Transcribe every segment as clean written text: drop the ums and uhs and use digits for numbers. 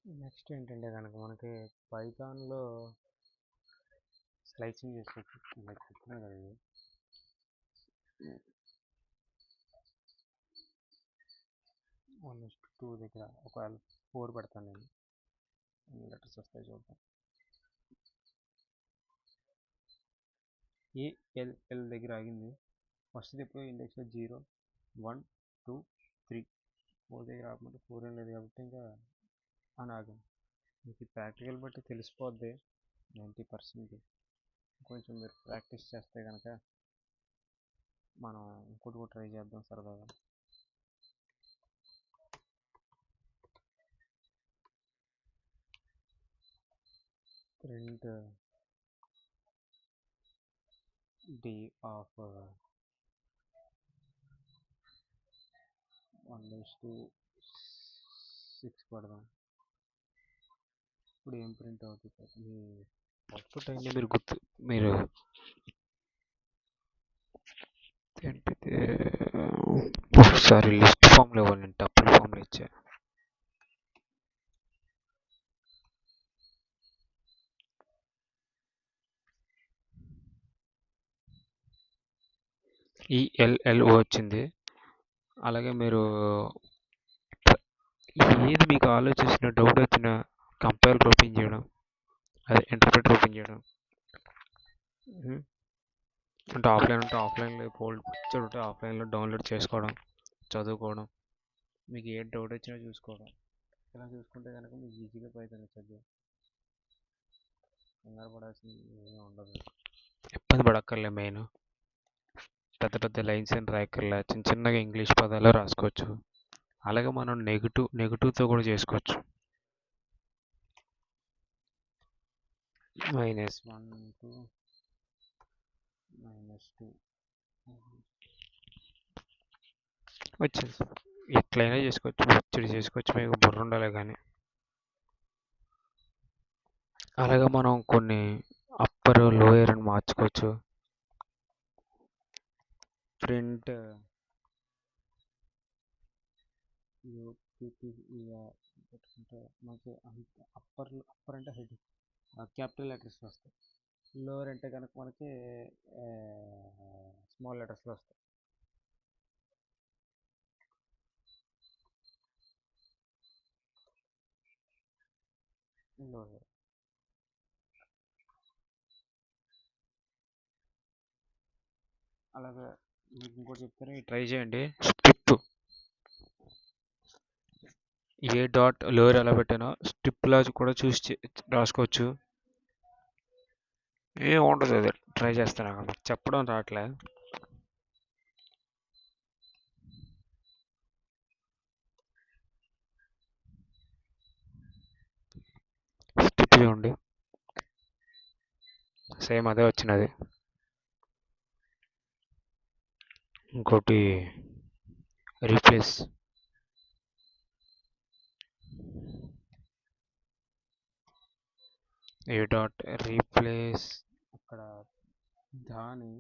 Next ఏంటంటే కనుక మనకి పైథాన్‌లో స్లైసింగ్ చేసుకోవచ్చు. ఇందాక చెప్పాను కదా ఇది. 1:2 దగ్గర ఒకవేళ 4 పెడతాను నేను. ఎన్ని లెటర్స్ వస్తాయి చూద్దాం. ఎల్ దగ్గర ఆగింది. ఫస్ట్ ఎప్పుడు ఇండెక్స్లో 0, 1, 2, 3, 4 దగ్గర ఆగమంటే 4 ఏం లేదు కాబట్టి ఇంకా అని ఆగింది. మీకు ప్రాక్టికల్ బట్టి తెలిసిపోద్ది 90%. కొంచెం మీరు ప్రాక్టీస్ చేస్తే కనుక మనం ఇంకోటి కూడా ట్రై చేద్దాం సరదాగా. ప్రింట్ డి ఆఫ్ 1:6 పడదాం. ఇప్పుడు ఏం ప్రింట్ అవుతుంది మీ అవుట్పుట్ అయింది మీరు ఏంటిది సారీ లిస్ట్ ఫామ్లో ఇవ్వాలండి, టపుల్ ఫామ్లో ఇచ్చా. ఈఎల్ఎల్ఓ వచ్చింది. అలాగే మీరు ఏది మీకు ఆలోచించిన డౌట్ వచ్చిన కంపైలర్ ఓపెన్ చేయడం, అదే ఇంటర్ప్రిటర్ ఓపెన్ చేయడం. అంటే ఆఫ్లైన్ ఉంటే ఆఫ్లైన్లో ఫోల్డ్ పిక్చర్ ఉంటే ఆఫ్లైన్లో డౌన్లోడ్ చేసుకోవడం, చదువుకోవడం, మీకు ఏ డౌట్ వచ్చినా చూసుకోవడం. ఇలా చూసుకుంటే కనుక మీకు ఈజీగా పైథాన్ చదువు కంగారు పడాల్సింది ఏమీ ఉండదు. ఇబ్బంది పడక్కర్లే. మెయిన్ పెద్ద పెద్ద లైన్స్ అని రాయక్కర్లే, చిన్న చిన్నగా ఇంగ్లీష్ పదాలు రాసుకోవచ్చు. అలాగే మనం నెగిటివ్తో కూడా చేసుకోవచ్చు. -1 to -2 వచ్చింది. ఎట్లయినా చేసుకోవచ్చు, బొచ్చెడు చేసుకోవచ్చు, మీకు బుర్ర ఉండాలి కానీ. అలాగే మనం కొన్ని అప్పర్ లోయర్ అని మార్చుకోవచ్చు. ప్రింట్ పెట్టుకుంటే మనకి అప్పర్ అంటే హెడ్ క్యాపిటల్ లెటర్స్లో వస్తాయి. లోవర్ అంటే కనుక మనకి స్మాల్ లెటర్స్లో వస్తాయి. లోవర్ అలాగే మీకు ఇంకోటి చెప్తాను, ట్రై చేయండి. స్ట్రిప్ ఏ డాట్ లోయర్ ఎలా పెట్టానో స్ట్రిప్లా కూడా చూసి రాసుకోవచ్చు. ఏం ఉండదు, అది ట్రై చేస్తాను. అక్కడ చెప్పడం రావట్లే. స్ట్రిప్ చూడండి, సేమ్ అదే వచ్చినది. ఇంకోటి రీప్లేస్ ఏ డాట్ రీప్లేస్ అక్కడ దాని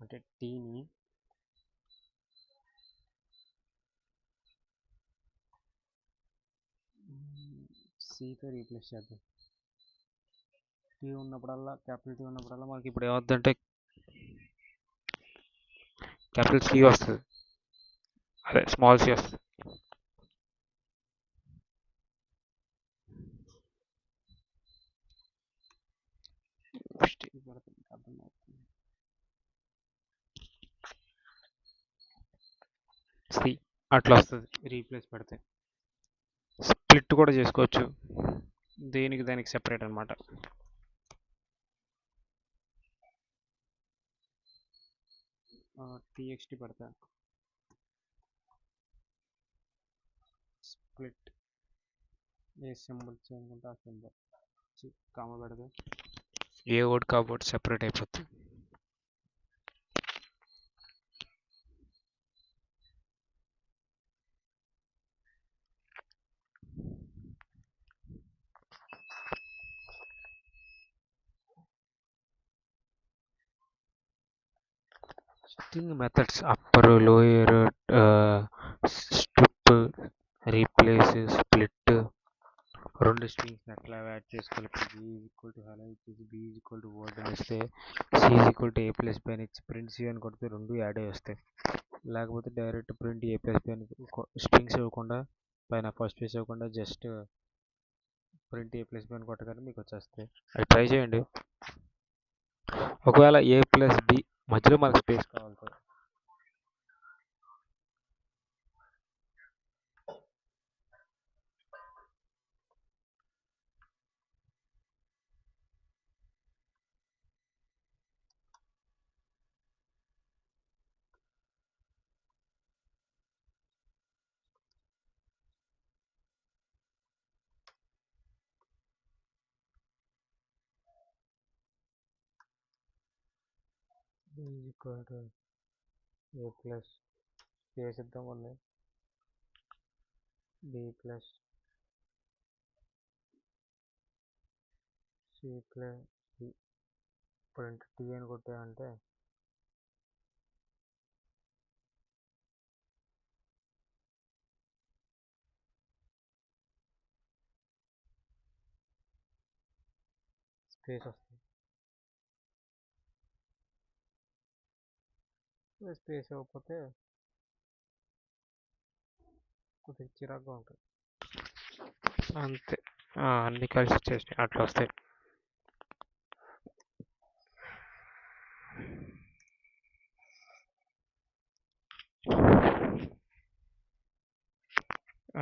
అంటే టీని సితో రీప్లేస్ చేద్దాం. టీ ఉన్నప్పుడల్లా, క్యాపిటల్ టీ ఉన్నప్పుడల్లా మనకి ఇప్పుడు ఏమవుతుందంటే క్యాపిటల్ సి వస్తుంది, అదే స్మాల్ సి వస్తుంది. సి అట్లా వస్తుంది రీప్లేస్ పెడితే. స్ప్లిట్ కూడా చేసుకోవచ్చు, దానికి సెపరేట్ అనమాట. టీఎక్స్టీ పెడతా, స్ప్లిట్ ఏ సింబల్ చేయనుకుంటే ఆ సింబల్ కామ పెడితే ఏ ఓడ్ కాబట్టి సెపరేట్ అయిపోతుంది. String methods upper lower strip replace split రెండు స్ట్రింగ్స్ని అట్లా యాడ్ చేసుకోవాలి. ఇప్పుడు b is equal to hello ఇచ్చేసి b is equal to word అని ఇస్తే c is equal to a plus b అని ఇచ్చి ప్రింట్ c అని కొడితే రెండు యాడ్ అయ్యి వస్తాయి. లేకపోతే direct print a plus b అని స్ట్రింగ్స్ ఇవ్వకుండా పైన ఫస్ట్ స్పేస్ ఇవ్వకుండా just print a plus b అని కొట్టగానే మీకు వచ్చేస్తాయి. అది ట్రై చేయండి. ఒకవేళ a ప్లస్ b మధ్యలో మనకు స్పేస్ కావాలి sir. b is equal to a plus space ఇద్దాం వల్ల b plus c plus b print t అని కొట్టామంటే స్పేస్ వస్తుంది. స్పేస్ ఇవ్వకపోతే కొద్దిగా చిరాకుగా ఉంటుంది. అంతే, అన్నీ కలిసి వచ్చేసినాయి అట్లా వస్తాయి.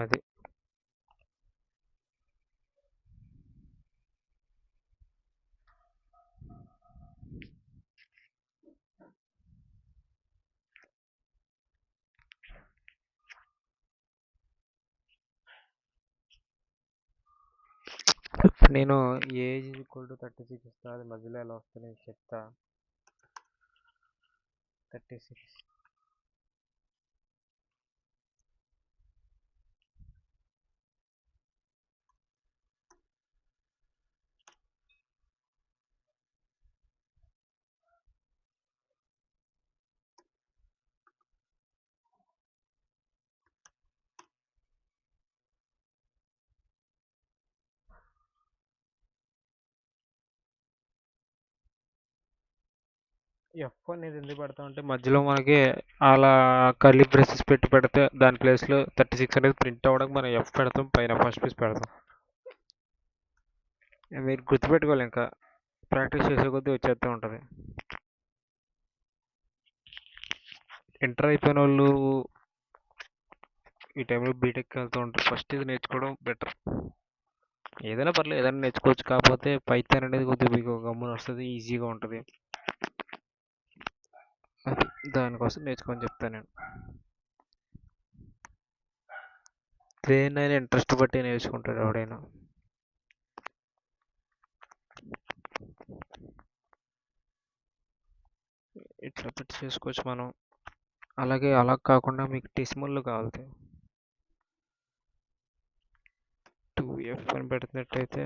అది నేను ఏజ్ ఈక్వల్ టు 36 ఇస్తా, అది మధ్యలో ఎలా వస్తుంది నేను చెప్తా. 36 ఎఫ్ అనేది ఎందుకు పెడతామంటే మధ్యలో మనకి అలా కర్లీ బ్రేసెస్ పెట్టి పెడితే దాని ప్లేస్లో 36 అనేది ప్రింట్ అవ్వడానికి మనం ఎఫ్ పెడతాం, పైన ఫస్ట్ పీస్ పెడతాం. మీరు గుర్తుపెట్టుకోవాలి, ఇంకా ప్రాక్టీస్ చేసే కొద్దీ వచ్చేస్తూ ఉంటుంది. ఇంటర్ అయిపోయిన వాళ్ళు ఈ టైంలో బీటెక్కి వెళ్తూ ఉంటారు. ఫస్ట్ ఇది నేర్చుకోవడం బెటర్. ఏదైనా పర్లేదు, ఏదైనా నేర్చుకోవచ్చు. కాకపోతే పైథాన్ అనేది కొద్దిగా మీకు గమ్మున వస్తుంది, ఈజీగా ఉంటుంది. అది దానికోసం నేర్చుకొని చెప్తాను నేను. దేన్నైనా ఇంట్రెస్ట్ బట్టి నేర్చుకుంటాడు ఎవడైనా. ఇట్లా పెట్టి చేసుకోవచ్చు మనం. అలాగే అలా కాకుండా మీకు డెసిమల్లో కావాలి 2f అని పెడుతున్నట్టయితే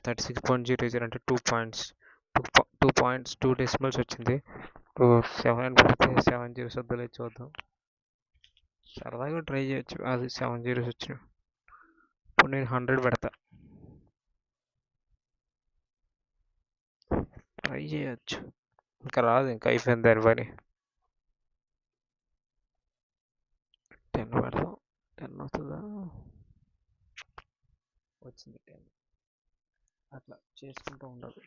36.00 అంటే 2 పాయింట్స్ 2 డెసిమల్స్ వచ్చింది. 7 అని పెడితే 7 జీరోస్ వద్దులే, చూద్దాం. సరదాగా ట్రై చేయొచ్చు. అది 7 జీరోస్ వచ్చిన. ఇప్పుడు నేను 100 పెడతా, ట్రై చేయొచ్చు. ఇంకా రాదు, ఇంకా అయిపోయింది దాని పని. 10 పెడతాం, 10 అవుతుందా? వచ్చింది 10. అట్లా చేసుకుంటూ ఉండాలి.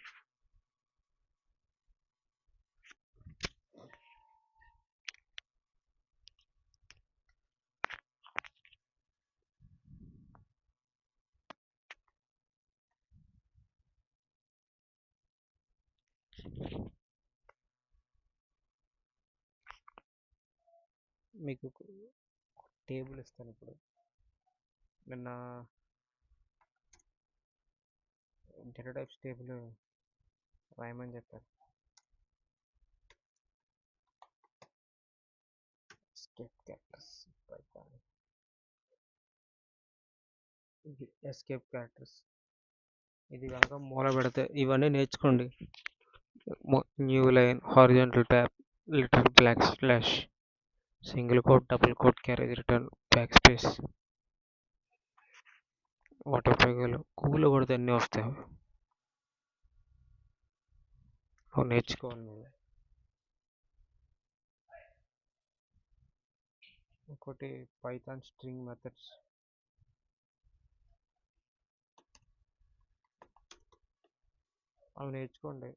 మీకు టేబుల్ ఇస్తాను ఇప్పుడు. నిన్న డేటా టైప్స్ టేబుల్ రాయమని చెప్పారు. ఎస్కేప్ క్యారెక్టర్స్ ఎస్కేప్ క్యారెక్టర్స్ ఇది కనుక మూల పెడితే ఇవన్నీ నేర్చుకోండి. New line, horizontal tab, little black slash, single quote, double quote, carriage return, back space వాటి ఉపయోగాలు గూగుల్లో కొడితే అన్నీ వస్తాయి. అవి నేర్చుకోవాలి నువ్వు. ఇంకోటి పైథాన్ స్ట్రింగ్ మెథడ్స్, అవి నేర్చుకోండి.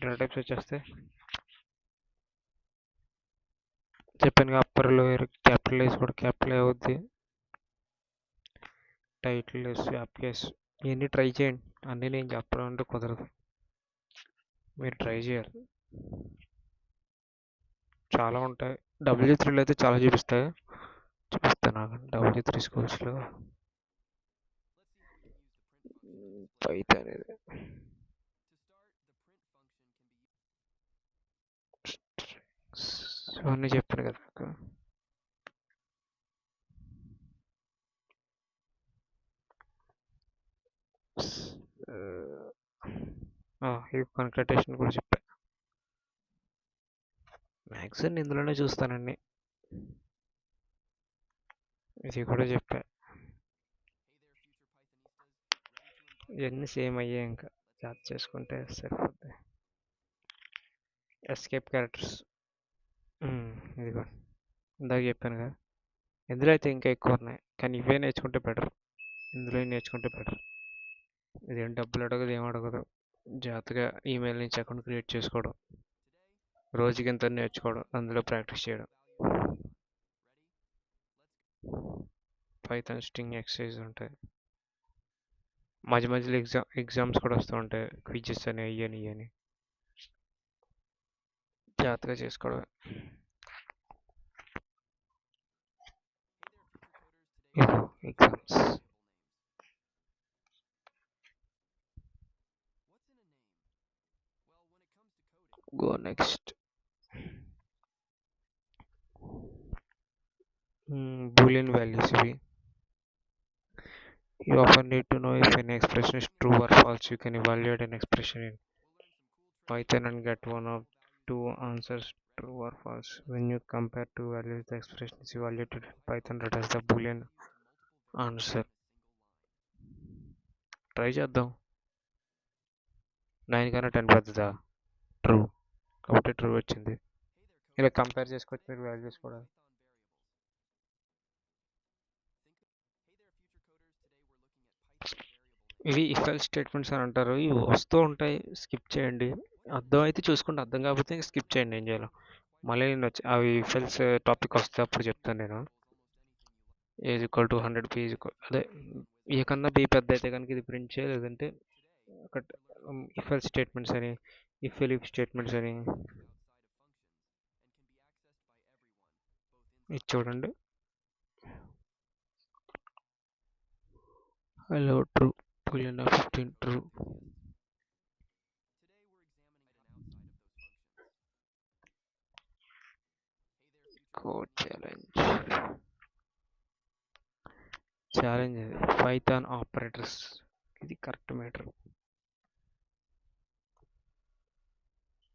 డేటా టైప్స్ వచ్చేస్తే చెప్పాను అప్పర్ లోయర్ క్యాపిటల్ వేసి కూడా క్యాపిటల్ అవుద్ది. టైటిల్ స్వాప్ కేస్ ఇవన్నీ ట్రై చేయండి. అన్నీ నేను చెప్పడం అంటే కుదరదు, మీరు ట్రై చేయాలి. చాలా ఉంటాయి. W3లో అయితే చాలా చూపిస్తాను. W3 స్కూల్స్లో పైథాన్ అనేది అన్నీ చెప్పాను కదా. ఈ కన్కటేషన్ కూడా చెప్పా. మ్యాక్సిమం ఇందులోనే చూస్తానండి. ఇది కూడా చెప్పా. ఇవన్నీ సేమ్ అయ్యాయి, ఇంకా చార్జ్ చేసుకుంటే సరిపోద్ది. ఎస్కేప్ క్యారెక్టర్స్ ఇదిగో ఇందాక చెప్పాను కదా. ఇందులో అయితే ఇంకా ఎక్కువ ఉన్నాయి, కానీ ఇవే నేర్చుకుంటే బెటర్. ఇందులో నేర్చుకుంటే బెటర్. ఇదేం డబ్బులు అడగదు, ఏం అడగదు. జాగ్రత్తగా ఈమెయిల్ నుంచి అకౌంట్ క్రియేట్ చేసుకోవడం, రోజుకి ఇంత నేర్చుకోవడం, అందులో ప్రాక్టీస్ చేయడం. పైథాన్ స్ట్రింగ్ ఎక్సర్సైజ్ ఉంటాయి. మధ్య మధ్యలో ఎగ్జామ్స్ కూడా వస్తూ ఉంటాయి, క్విజెస్ అని అయ్యని ఇవని. జాగ్రత్తగా చేసుకోవడం. Exams go next. Boolean values ఇవి. You often need to know if an expression is true or false. You can evaluate an expression in Python and get one of two answers, true or false. When you compare two values, the expression is evaluated in Python returns the Boolean answer. Try చేద్దాం. 9 కన్నా 10 పెద్దదా? True కాబట్టి true వచ్చింది. ఇలా compare చేసుకోవచ్చు మీరు values కూడా. ఇవి ఇఫ్ ఎల్స్ స్టేట్మెంట్స్ అని అంటారు. ఇవి వస్తూ ఉంటాయి, స్కిప్ చేయండి. అర్థం అయితే చూసుకుంటే, అర్థం కాకపోతే స్కిప్ చేయండి. ఏం చేయాలో మళ్ళీ నేను వచ్చి అవి ఇఫ్ ఎల్స్ టాపిక్ వస్తే అప్పుడు చెప్తాను నేను. ఏజ్ ఈక్వల్ టు 100 బి అదే ఏ కన్నా బి పెద్ద అయితే కనుక ఇది ప్రింట్ చేయాలి. లేదంటే ఒక ఇఫ్ ఎల్స్ స్టేట్మెంట్స్ అని, ఇఫ్ ఎలిఫ్ స్టేట్మెంట్స్ అని ఇది చూడండి. Hello true boolean of 15 true. Code challenge Python operators. ఇది correct matter.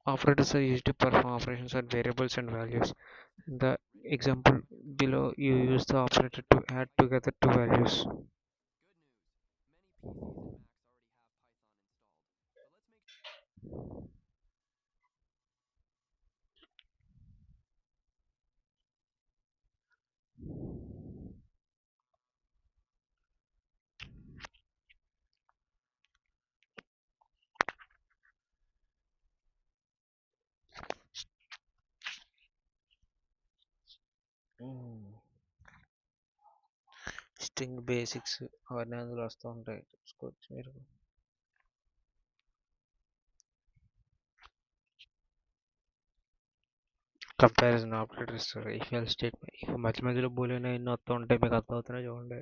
Operators are used to perform operations on variables and values. In the example below, you use the operator to add together two values. String basics అవన్నీ అందులో వస్తూ ఉంటాయి, చూసుకోవచ్చు మీరు. Comparison operators, if else statement, మధ్య మధ్యలో Boolean అన్నీ వస్తూ ఉంటాయి, మీకు అర్థం అవుతున్నాయి చూడండి.